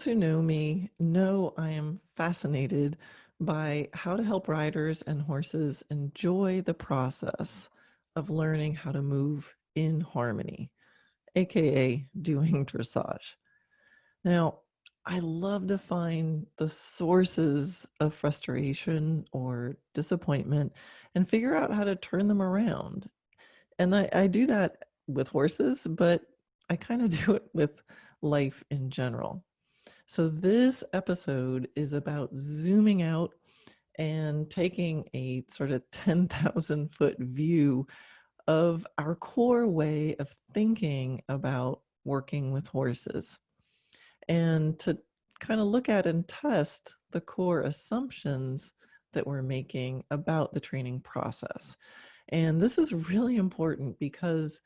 Those who know me know I am fascinated by how to help riders and horses enjoy the process of learning how to move in harmony, aka doing dressage. Now, I love to find the sources of frustration or disappointment and figure out how to turn them around. And I do that with horses, but I kind of do it with life in general. So this episode is about zooming out and taking a sort of 10,000-foot view of our core way of thinking about working with horses, and to kind of look at and test the core assumptions that we're making about the training process. And this is really important because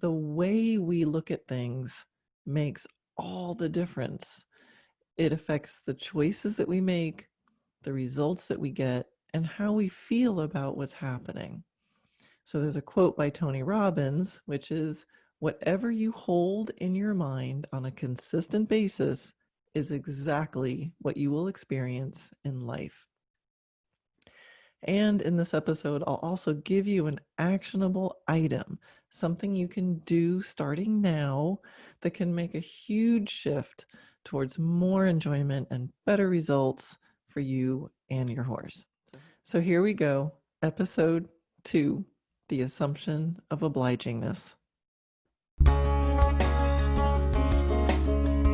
the way we look at things makes all the difference. It affects the choices that we make, the results that we get, and how we feel about what's happening. So there's a quote by Tony Robbins, which is, "Whatever you hold in your mind on a consistent basis is exactly what you will experience in life." And in this episode, I'll also give you an actionable item, something you can do starting now that can make a huge shift towards more enjoyment and better results for you and your horse. So here we go, episode 2, the assumption of obligingness.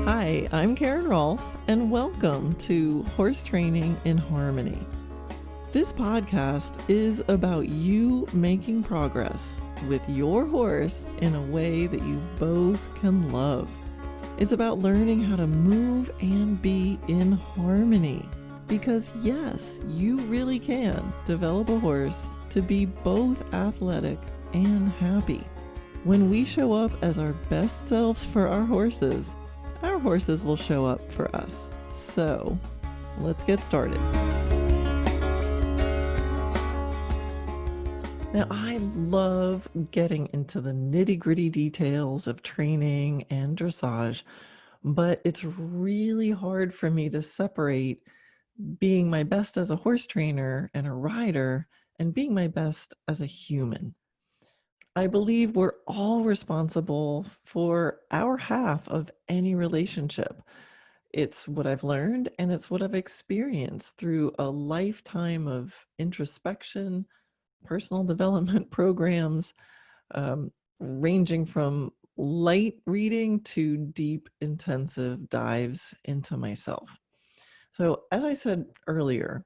Hi, I'm Karen Rohlf, and welcome to Horse Training in Harmony. This podcast is about you making progress with your horse in a way that you both can love. It's about learning how to move and be in harmony. Because yes, you really can develop a horse to be both athletic and happy. When we show up as our best selves for our horses will show up for us. So let's get started. Now, I love getting into the nitty-gritty details of training and dressage, but it's really hard for me to separate being my best as a horse trainer and a rider and being my best as a human. I believe we're all responsible for our half of any relationship. It's what I've learned, and it's what I've experienced through a lifetime of introspection, personal development programs, ranging from light reading to deep, intensive dives into myself. So, as I said earlier,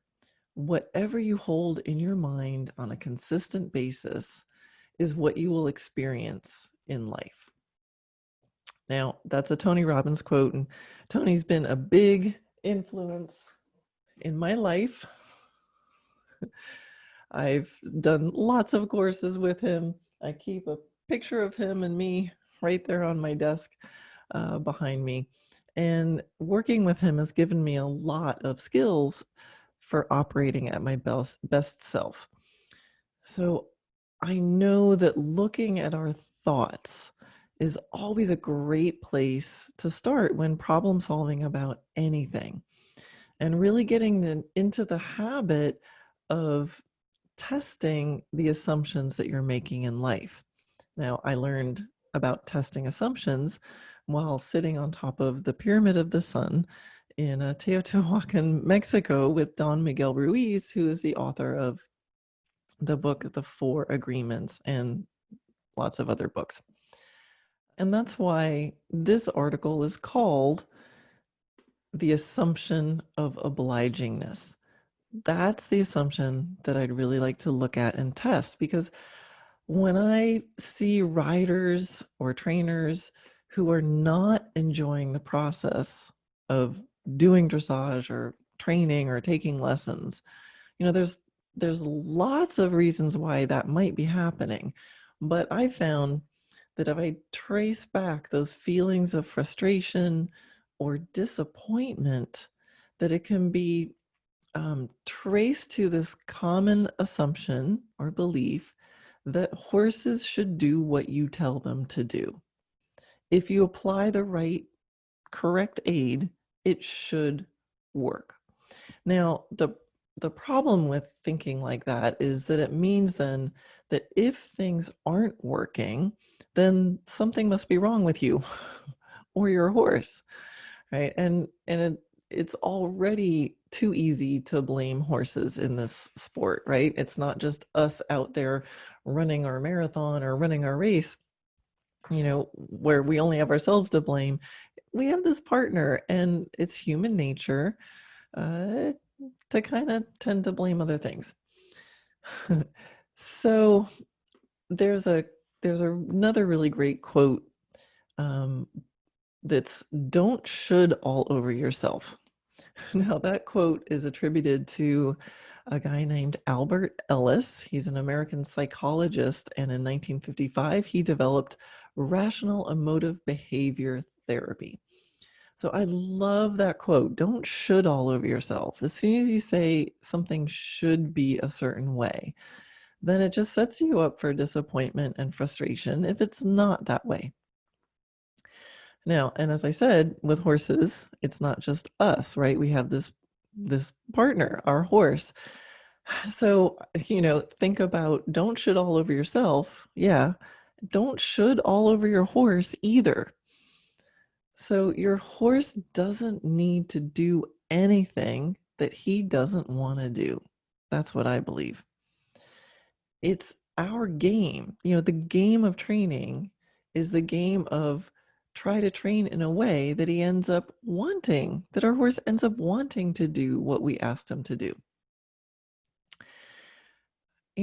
whatever you hold in your mind on a consistent basis is what you will experience in life. Now, that's a Tony Robbins quote, and Tony's been a big influence in my life. I've done lots of courses with him. I keep a picture of him and me right there on my desk behind me. And working with him has given me a lot of skills for operating at my best self. So I know that looking at our thoughts is always a great place to start when problem solving about anything, and really getting into the habit of testing the assumptions that you're making in life. Now, I learned about testing assumptions while sitting on top of the Pyramid of the Sun in Teotihuacan, Mexico, with Don Miguel Ruiz, who is the author of the book, The Four Agreements, and lots of other books. And that's why this article is called The Assumption of Obligingness. That's the assumption that I'd really like to look at and test, because when I see riders or trainers who are not enjoying the process of doing dressage or training or taking lessons, there's lots of reasons why that might be happening. But I found that if I trace back those feelings of frustration or disappointment, that it can be traced to this common assumption or belief that horses should do what you tell them to do. If you apply the correct aid, it should work. Now, the problem with thinking like that is that it means then that if things aren't working, then something must be wrong with you or your horse, right? It's already too easy to blame horses in this sport, right? It's not just us out there running our marathon or running our race, where we only have ourselves to blame. We have this partner, and it's human nature uh, to kind of tend to blame other things. So there's another really great quote that's "Don't should all over yourself." Now that quote is attributed to a guy named Albert Ellis. He's an American psychologist, and in 1955 he developed rational emotive behavior therapy. So I love that quote. Don't should all over yourself. As soon as you say something should be a certain way, then it just sets you up for disappointment and frustration if it's not that way. Now, and as I said, with horses, it's not just us, right? We have this partner, our horse. So, think about don't should all over yourself. Yeah. Don't should all over your horse either. So your horse doesn't need to do anything that he doesn't want to do. That's what I believe. It's our game. The game of training is the game of try to train in a way that he ends up wanting, that our horse ends up wanting to do what we asked him to do.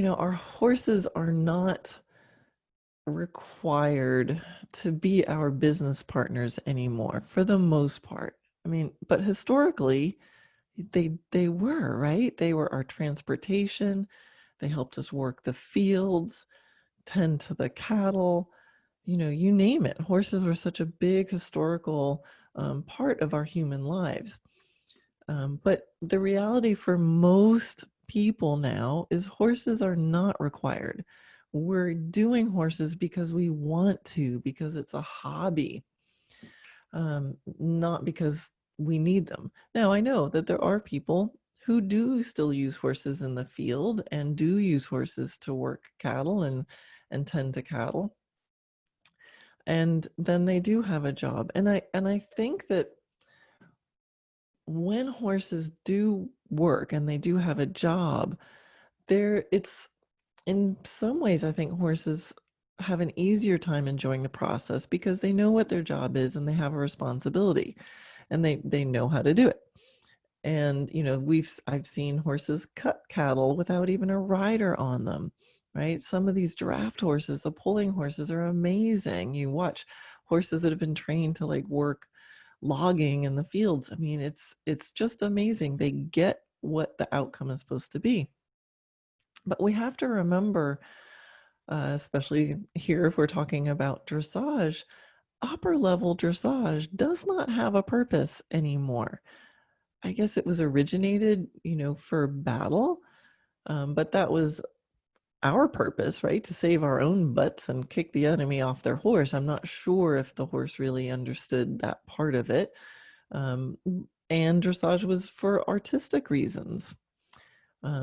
Our horses are not required to be our business partners anymore for the most part. I mean, but historically they were, right? They were our transportation. They helped us work the fields, tend to the cattle, you name it. Horses were such a big historical part of our human lives. But the reality for most people now is horses are not required. We're doing horses because we want to, because it's a hobby, not because we need them. Now, I know that there are people who do still use horses in the field and do use horses to work cattle and tend to cattle. And then they do have a job. And I think that when horses do work and they do have a job, it's in some ways, I think horses have an easier time enjoying the process because they know what their job is and they have a responsibility and they know how to do it. And I've seen horses cut cattle without even a rider on them, right? Some of these draft horses, the pulling horses, are amazing. You watch horses that have been trained to work logging in the fields. I mean, it's just amazing. They get what the outcome is supposed to be. But we have to remember, especially here if we're talking about dressage, upper level dressage does not have a purpose anymore. I guess it was originated, for battle, but that was our purpose, right? To save our own butts and kick the enemy off their horse. I'm not sure if the horse really understood that part of it. And dressage was for artistic reasons.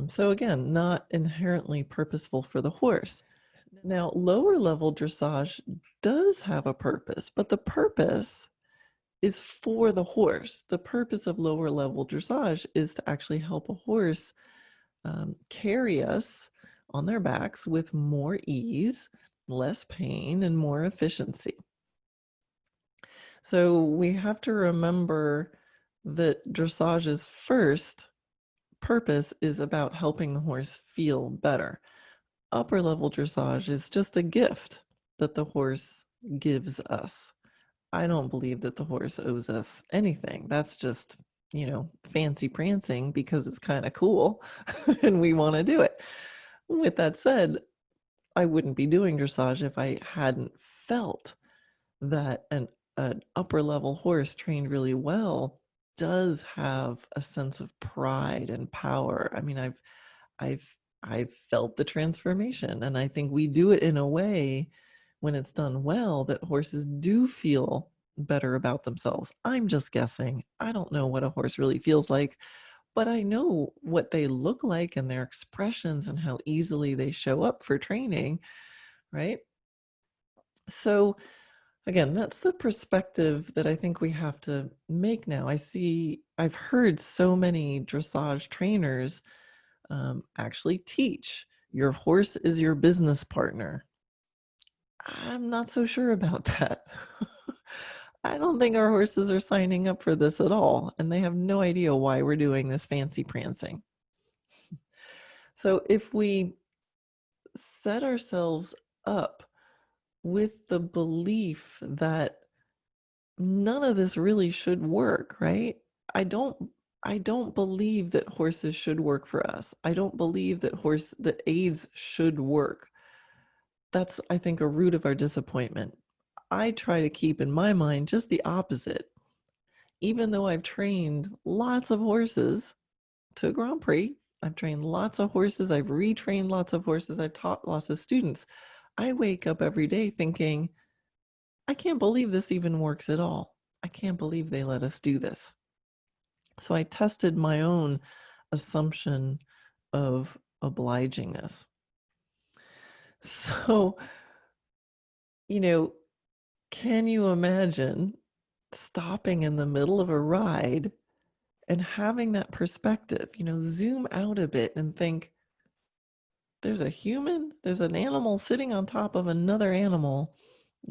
So again, not inherently purposeful for the horse. Now, lower level dressage does have a purpose, but the purpose is for the horse. The purpose of lower level dressage is to actually help a horse carry us on their backs with more ease, less pain, and more efficiency. So we have to remember that dressage's first purpose is about helping the horse feel better. Upper level dressage is just a gift that the horse gives us. I don't believe that the horse owes us anything. That's just, fancy prancing because it's kind of cool and we want to do it. With that said, I wouldn't be doing dressage if I hadn't felt that an upper level horse trained really well does have a sense of pride and power. I mean, I've felt the transformation, and I think we do it in a way when it's done well that horses do feel better about themselves. I'm just guessing. I don't know what a horse really feels like, but I know what they look like and their expressions and how easily they show up for training, right? So again, that's the perspective that I think we have to make now. I've heard so many dressage trainers actually teach your horse is your business partner. I'm not so sure about that. I don't think our horses are signing up for this at all, and they have no idea why we're doing this fancy prancing. So if we set ourselves up with the belief that none of this really should work, right? I don't I don't believe that horses should work for us. I don't believe that aids should work. That's, I think, a root of our disappointment. I try to keep in my mind just the opposite. Even though I've trained lots of horses to Grand Prix, I've trained lots of horses, I've retrained lots of horses, I've taught lots of students. I wake up every day thinking, I can't believe this even works at all. I can't believe they let us do this. So I tested my own assumption of obligingness. So, you know, can you imagine stopping in the middle of a ride and having that perspective, zoom out a bit and think, there's a human, there's an animal sitting on top of another animal,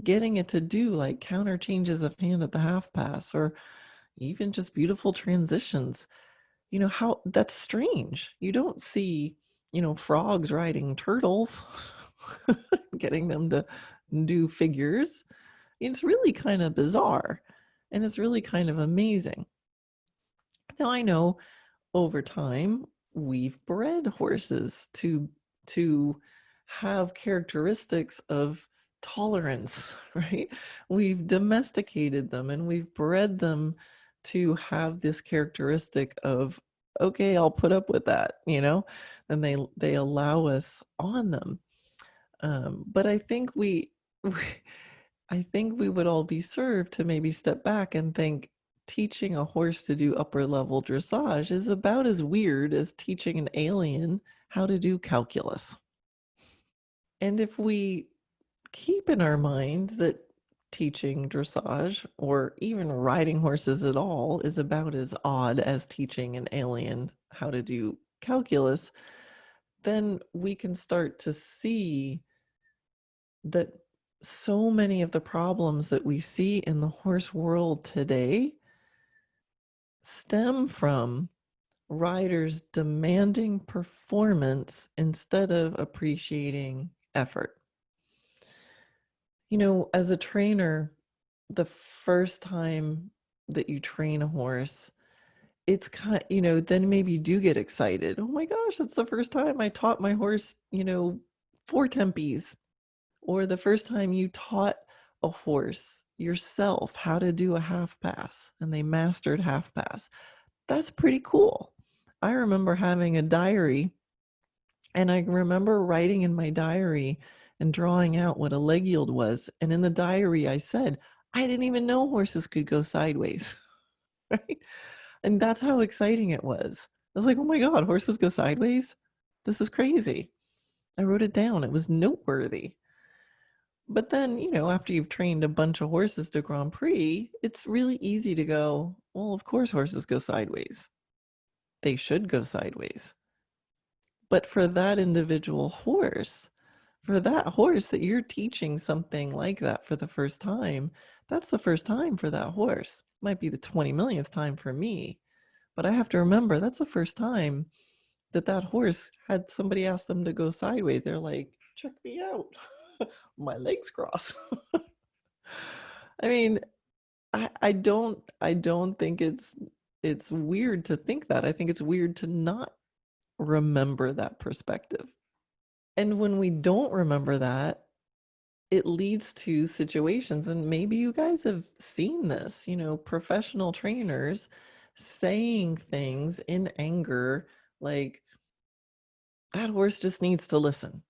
getting it to do like counter changes of hand at the half pass, or even just beautiful transitions. How that's strange. You don't see, frogs riding turtles, getting them to do figures. It's really kind of bizarre, and it's really kind of amazing. Now, I know over time we've bred horses to have characteristics of tolerance, right? We've domesticated them and we've bred them to have this characteristic of, okay, I'll put up with that, and they allow us on them. But I think I think we would all be served to maybe step back and think teaching a horse to do upper level dressage is about as weird as teaching an alien how to do calculus. And if we keep in our mind that teaching dressage or even riding horses at all is about as odd as teaching an alien how to do calculus, then we can start to see that so many of the problems that we see in the horse world today stem from riders demanding performance instead of appreciating effort. As a trainer, the first time that you train a horse, it's then maybe you do get excited. Oh my gosh, that's the first time I taught my horse, 4 tempies. Or the first time you taught a horse yourself how to do a half pass and they mastered half pass. That's pretty cool. I remember having a diary, and I remember writing in my diary and drawing out what a leg yield was. And in the diary, I said, I didn't even know horses could go sideways, right? And that's how exciting it was. I was like, oh my God, horses go sideways? This is crazy. I wrote it down. It was noteworthy. But then, after you've trained a bunch of horses to Grand Prix, it's really easy to go, well, of course horses go sideways. They should go sideways. But for that individual horse, for that horse that you're teaching something like that for the first time, that's the first time for that horse. Might be the 20 millionth time for me. But I have to remember that's the first time that horse had somebody ask them to go sideways. They're like, check me out. My legs cross. I mean, I don't think it's weird to think that. I think it's weird to not remember that perspective. And when we don't remember that, it leads to situations, and maybe you guys have seen this, professional trainers saying things in anger like, that horse just needs to listen.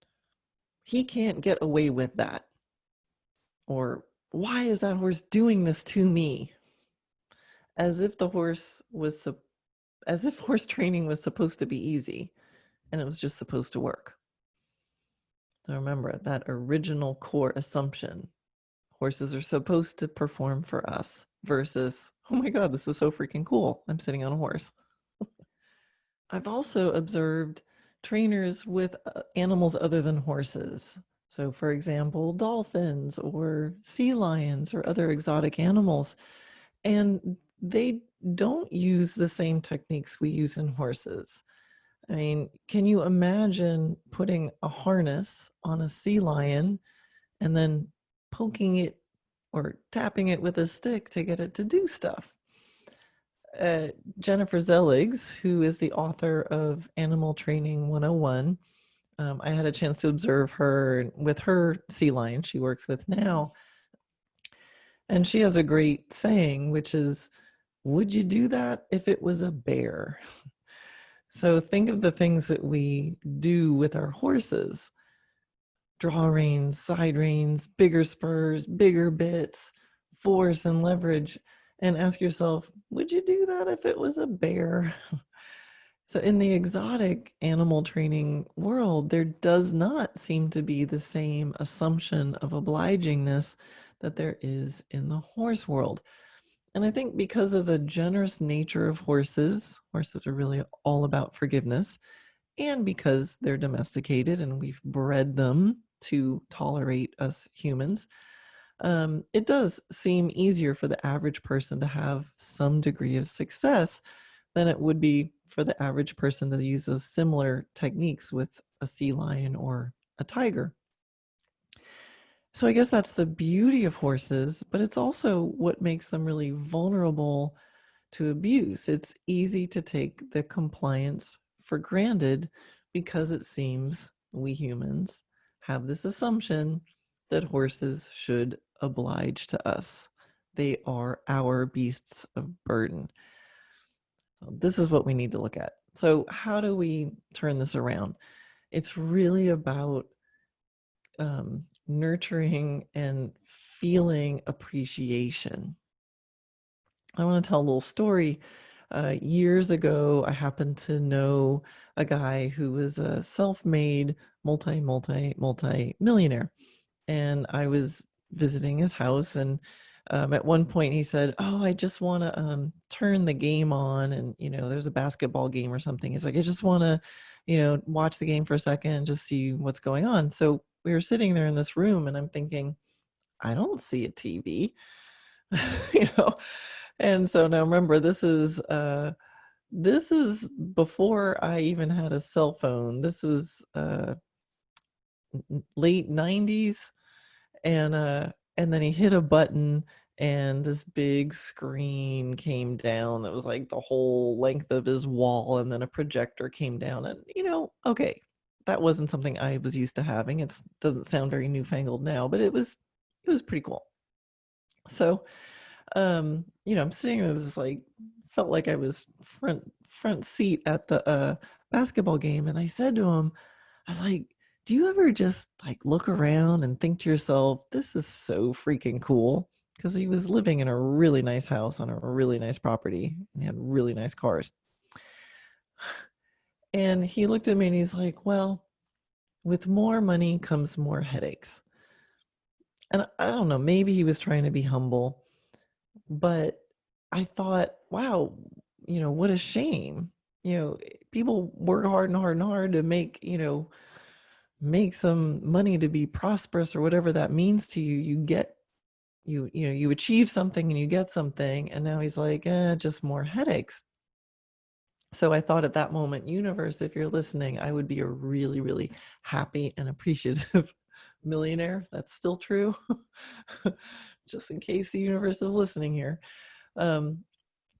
He can't get away with that. Or why is that horse doing this to me? As if horse training was supposed to be easy and it was just supposed to work. So remember that original core assumption. Horses are supposed to perform for us versus, oh my God, this is so freaking cool. I'm sitting on a horse. I've also observed trainers with animals other than horses. So for example, dolphins or sea lions or other exotic animals. And they don't use the same techniques we use in horses. I mean, can you imagine putting a harness on a sea lion and then poking it or tapping it with a stick to get it to do stuff? Jennifer Zelligs, who is the author of Animal Training 101, I had a chance to observe her with her sea lion she works with now. And she has a great saying, which is, would you do that if it was a bear? So think of the things that we do with our horses. Draw reins, side reins, bigger spurs, bigger bits, force and leverage, and ask yourself, would you do that if it was a bear? So in the exotic animal training world, there does not seem to be the same assumption of obligingness that there is in the horse world. And I think because of the generous nature of horses are really all about forgiveness, and because they're domesticated and we've bred them to tolerate us humans, it does seem easier for the average person to have some degree of success than it would be for the average person to use those similar techniques with a sea lion or a tiger. So I guess that's the beauty of horses, but it's also what makes them really vulnerable to abuse. It's easy to take the compliance for granted because it seems we humans have this assumption that horses should oblige to us. They are our beasts of burden. This is what we need to look at. So how do we turn this around? It's really about nurturing and feeling appreciation. I want to tell a little story. Years ago, I happened to know a guy who was a self-made multi-millionaire. And I was visiting his house, and at one point he said, oh, I just want to turn the game on, and there's a basketball game or something. He's like, I just want to watch the game for a second and just see what's going on. So we were sitting there in this room, and I'm thinking, I don't see a TV. And so now remember, this is before I even had a cell phone. This was late 90s. And then he hit a button, and this big screen came down that was like the whole length of his wall, and then a projector came down. And okay, that wasn't something I was used to having. It doesn't sound very newfangled now, but it was pretty cool. So I'm sitting there, this like felt like I was front seat at the basketball game, and I said to him, I was like, do you ever just like look around and think to yourself, this is so freaking cool? Because he was living in a really nice house on a really nice property and he had really nice cars. And he looked at me and he's like, well, with more money comes more headaches. And I don't know, maybe he was trying to be humble, but I thought, wow, what a shame. People work hard and hard and hard to make some money, to be prosperous or whatever that means to you. You achieve something and you get something, and now he's like, just more headaches. So I thought at that moment, universe, if you're listening, I would be a really, really happy and appreciative millionaire. That's still true. Just in case the universe is listening here.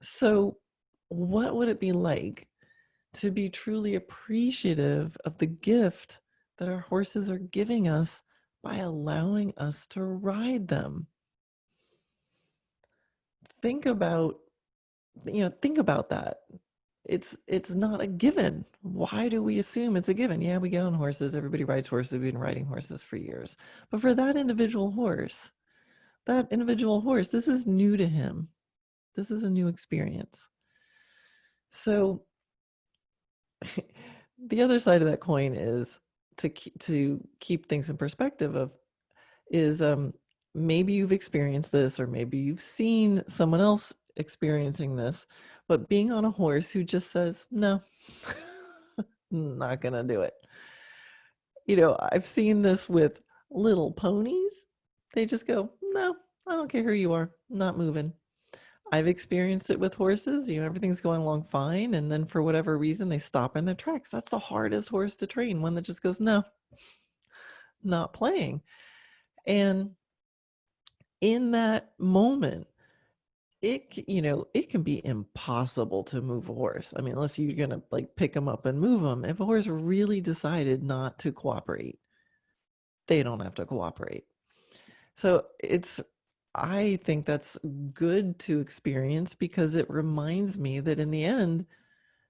So what would it be like to be truly appreciative of the gift that our horses are giving us by allowing us to ride them? Think about that. It's not a given. Why do we assume it's a given? Yeah, we get on horses. Everybody rides horses. We've been riding horses for years. But for that individual horse, that individual horse, this is new to him. This is a new experience. So the other side of that coin is to keep things in perspective is maybe you've experienced this, or maybe you've seen someone else experiencing this, but being on a horse who just says, no, not gonna do it. I've seen this with little ponies. They just go, no, I don't care who you are, not moving. I've experienced it with horses. Everything's going along fine, and then for whatever reason they stop in their tracks. That's the hardest horse to train, one that just goes, no, not playing. And in that moment, it can be impossible to move a horse. I mean, unless you're gonna pick them up and move them. If a horse really decided not to cooperate, they don't have to cooperate. So I think that's good to experience, because it reminds me that in the end,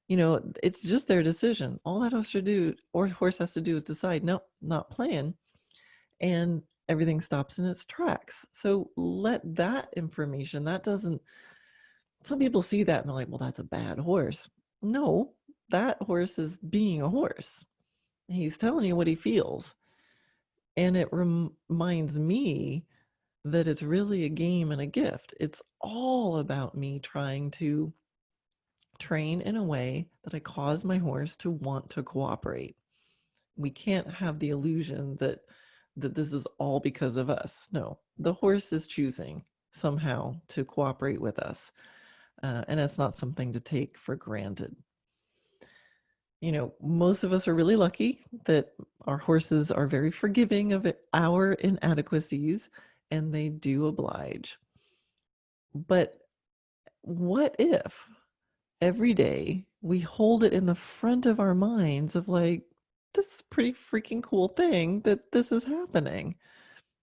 it's just their decision. All that horse has to do is decide, no, not playing, and everything stops in its tracks. So let that information, some people see that and they're like, well, that's a bad horse. No, that horse is being a horse. He's telling you what he feels. And it reminds me that it's really a game and a gift. It's all about me trying to train in a way that I cause my horse to want to cooperate. We can't have the illusion that this is all because of us. No, the horse is choosing somehow to cooperate with us. And it's not something to take for granted. Most of us are really lucky that our horses are very forgiving of our inadequacies, and they do oblige. But what if every day we hold it in the front of our minds of this is a pretty freaking cool thing that this is happening,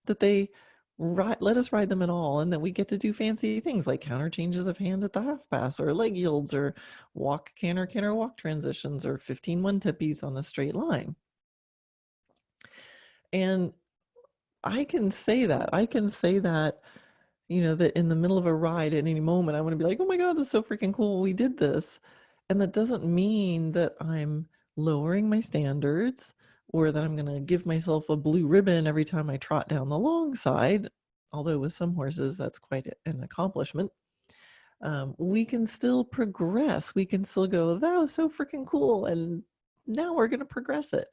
that they let us ride them at all, and that we get to do fancy things like counter changes of hand at the half pass, or leg yields, or canter walk transitions, or 15 one-tippies on a straight line. And I can say that that in the middle of a ride at any moment, I want to be like, oh my God, this is so freaking cool, we did this. And that doesn't mean that I'm lowering my standards, or that I'm going to give myself a blue ribbon every time I trot down the long side. Although with some horses, that's quite an accomplishment. We can still progress. We can still go, that was so freaking cool, and now we're going to progress it.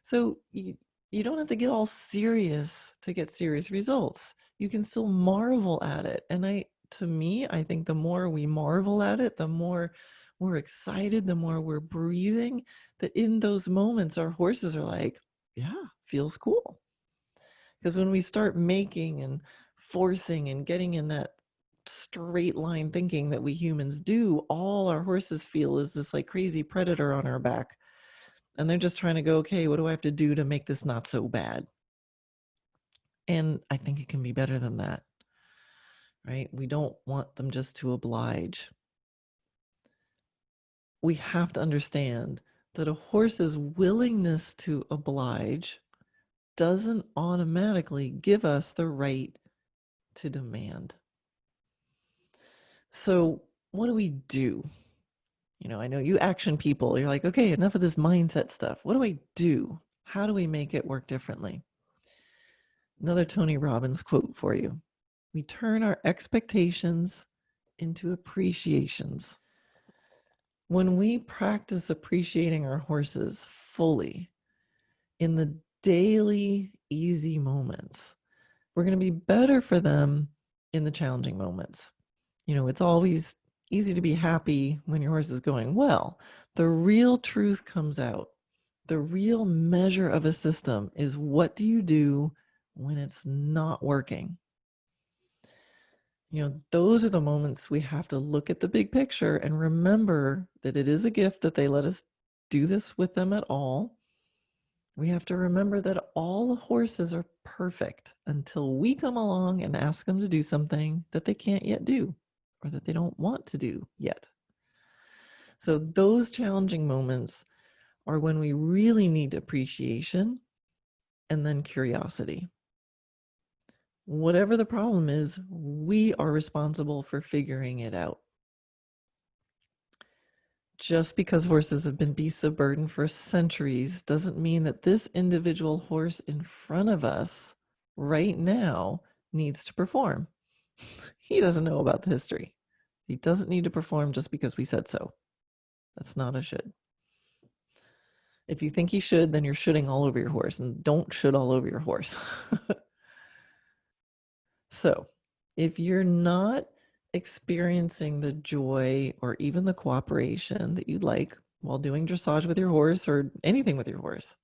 So you don't have to get all serious to get serious results. You can still marvel at it. And I think the more we marvel at it, the more we're excited, the more we're breathing, that in those moments, our horses are like, yeah, feels cool. Because when we start making and forcing and getting in that straight line thinking that we humans do, all our horses feel is this crazy predator on our back. And they're just trying to go, okay, what do I have to do to make this not so bad? And I think it can be better than that, right? We don't want them just to oblige. We have to understand that a horse's willingness to oblige doesn't automatically give us the right to demand. So what do we do? I know you action people, you're like, okay, enough of this mindset stuff. What do I do? How do we make it work differently? Another Tony Robbins quote for you. We turn our expectations into appreciations. When we practice appreciating our horses fully in the daily easy moments, we're going to be better for them in the challenging moments. It's always easy to be happy when your horse is going well. The real truth comes out. The real measure of a system is, what do you do when it's not working? Those are the moments we have to look at the big picture and remember that it is a gift that they let us do this with them at all. We have to remember that all the horses are perfect until we come along and ask them to do something that they can't yet do, or that they don't want to do yet. So those challenging moments are when we really need appreciation and then curiosity. Whatever the problem is, we are responsible for figuring it out. Just because horses have been beasts of burden for centuries doesn't mean that this individual horse in front of us right now needs to perform. He doesn't know about the history. He doesn't need to perform just because we said so. That's not a should. If you think he should, then you're shoulding all over your horse, and don't should all over your horse. So if you're not experiencing the joy or even the cooperation that you'd like while doing dressage with your horse or anything with your horse,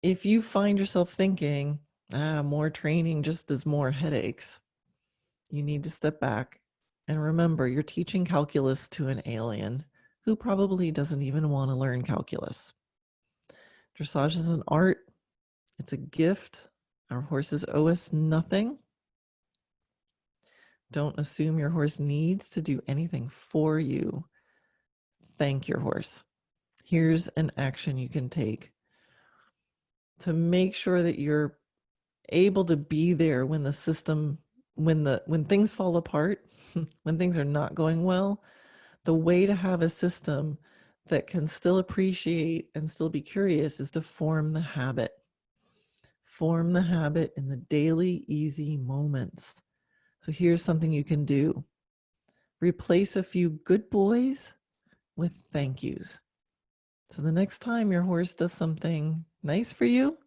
if you find yourself thinking, more training just is more headaches, you need to step back and remember you're teaching calculus to an alien who probably doesn't even want to learn calculus. Dressage is an art. It's a gift. Our horses owe us nothing. Don't assume your horse needs to do anything for you. Thank your horse. Here's an action you can take to make sure that you're able to be there when the system, when things fall apart, when things are not going well. The way to have a system that can still appreciate and still be curious is to form the habit. Form the habit in the daily, easy moments. So here's something you can do. Replace a few good boys with thank yous. So the next time your horse does something nice for you,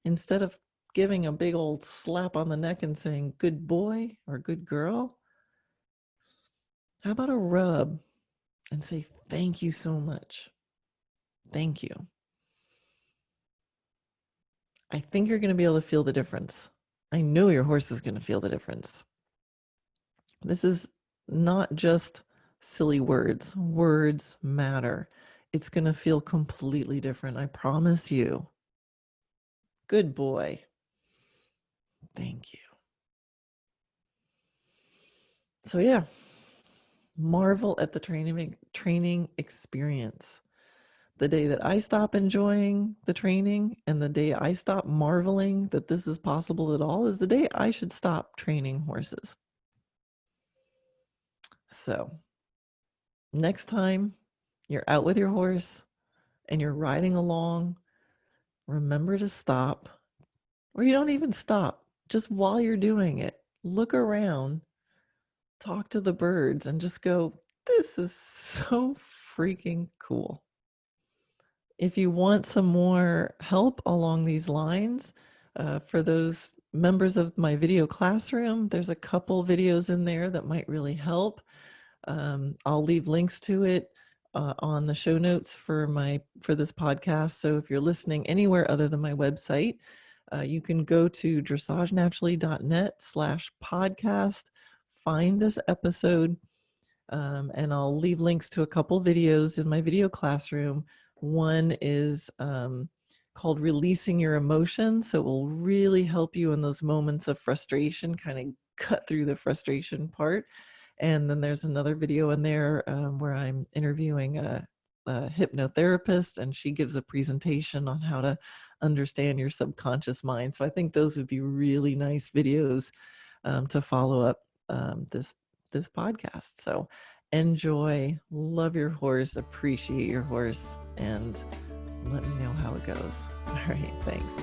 instead of giving a big old slap on the neck and saying good boy or good girl, how about a rub and say thank you so much? Thank you. I think you're going to be able to feel the difference. I know your horse is going to feel the difference. This is not just silly words. Words matter. It's going to feel completely different. I promise you. Good boy. Thank you. So yeah, marvel at the training experience. The day that I stop enjoying the training and the day I stop marveling that this is possible at all is the day I should stop training horses. So next time you're out with your horse and you're riding along, remember to stop, or you don't even stop. Just while you're doing it, look around, talk to the birds, and just go, this is so freaking cool. If you want some more help along these lines, for those members of my video classroom, there's a couple videos in there that might really help. I'll leave links to it on the show notes for this podcast. So if you're listening anywhere other than my website, you can go to dressagenaturally.net/podcast, find this episode, and I'll leave links to a couple videos in my video classroom. One is called Releasing Your Emotions. So it will really help you in those moments of frustration, kind of cut through the frustration part. And then there's another video in there where I'm interviewing a hypnotherapist, and she gives a presentation on how to understand your subconscious mind. So I think those would be really nice videos to follow up this podcast. So enjoy, love your horse, appreciate your horse, and let me know how it goes. All right, thanks.